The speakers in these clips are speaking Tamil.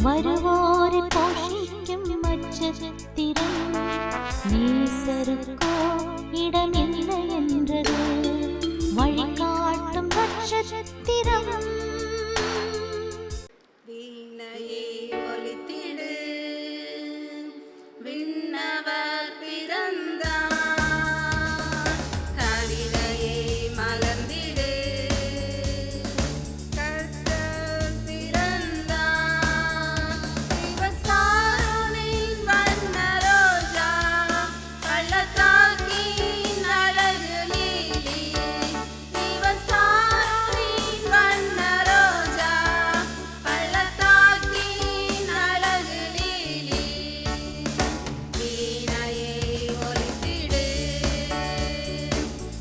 வருவோரை போஷிக்கும் நட்சத்திரம் நேசருக்கோ இடமில்லை என்றது வழிகாட்டும் நட்சத்திரம். வீணையை ஒலித்திடு, விண்ணவர் பிறந்தார். கவிதையை மலர்ந்திடு, கர்த்தர் பிறந்தார். சிவசாரோனின் வண்ண ரோஜா, பள்ளத்தாக்கின் அழகு லீலி. சிவசாரோனின் வண்ண ரோஜா, பள்ளத்தாக்கின் அழகு லீலி. வீணையை ஒலித்திடு,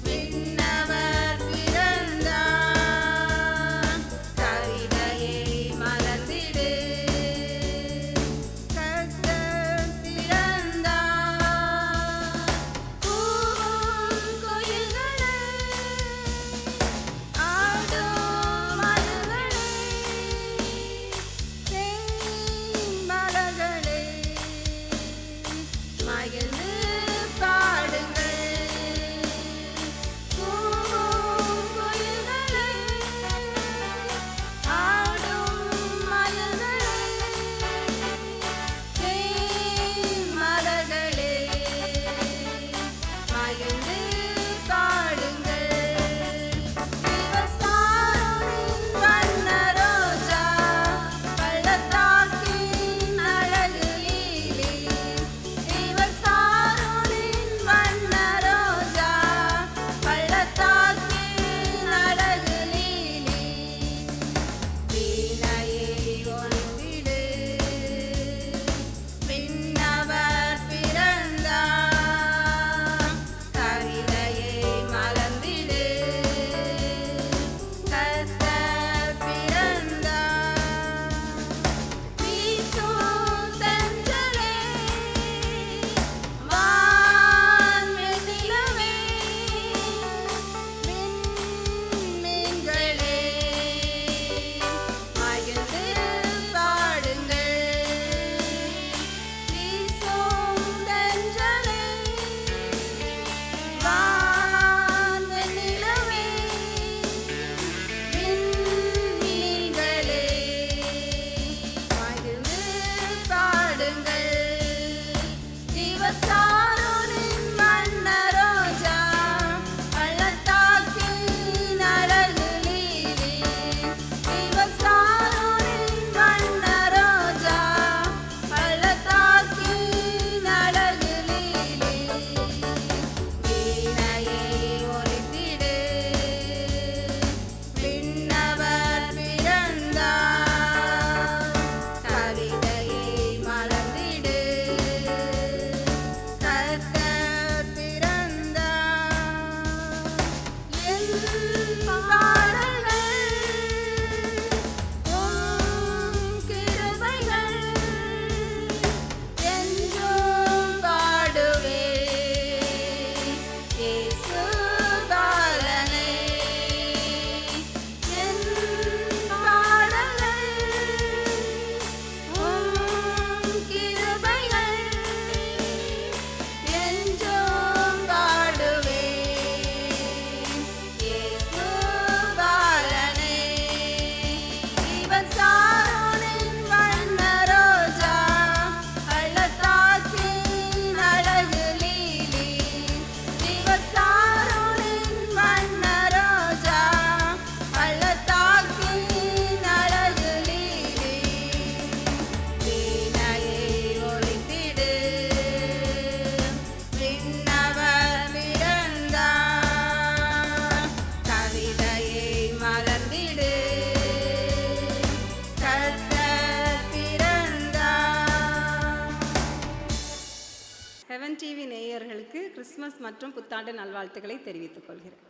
விண்ணவர் பிறந்தார். கவிதையை மலர்ந்திடு, கர்த்தர் பிறந்தார். கூவும் குயில்களே, ஆடும் மயில்களே, தேன்மலர்களே, மகிழ்ந்து பாடுங்கள். கூவும் குயில்களே, ஆடும் மயில்களே, தேன்மலர்களே, மகிழ்ந்து பாடுங்கள். சிவசாரோனின் வண்ண ரோஜா, பள்ளத்தாக்கின் அழகு லீலி. சிவசாரோனின் வண்ண ரோஜா, பள்ளத்தாக்கின் அழகு லீலி. வீணையை ஒலித்திடு, விண்ணவர் பிறந்தார். கவிதையை மலர்ந்திடு, கர்த்தர் பிறந்தார். வீசும் தென்றலே, வான்வெண்ணிலவே, விண்மீன்களே, மகிழ்ந்து பாடுங்கள். வீசும் தென்றலே, வான்வெண்ணிலவே, விண்மீன்களே, மகிழ்ந்து பாடுங்கள். சிவசாரோனின் வண்ண ரோஜா, பள்ளத்தாக்கின் அழகு லீலி. சிவசாரோனின் வண்ண ரோஜா, பள்ளத்தாக்கின் அழகு லீலி. வீணையை ஒலித்திடு, விண்ணவர் பிறந்தார். கவிதையை மலர்ந்திடு, கர்த்தர் பிறந்தார். என் பாடல்கள் உம் கிருபைகள் என்றும் பாடுவேன். இயேசு பாலனே, என் பாடல்கள் உம் கிருபைகள் என்றும் பாடுவேன். இயேசு பாலனே. சிவசாரோனின் வண்ண ரோஜா, பள்ளத்தாக்கின் அழகு லீலி. சிவசாரோனின் வண்ண ரோஜா, பள்ளத்தாக்கின் அழகு லீலி. வீணையை ஒலித்திடு, விண்ணவர் பிறந்தார். கவிதையை மலர்ந்திடு, கர்த்தர் பிறந்தார். ஹெவன் டிவி நேயர்களுக்கு கிறிஸ்மஸ் மற்றும் புத்தாண்டு நல்வாழ்த்துக்களை தெரிவித்துக் கொள்கிறேன்.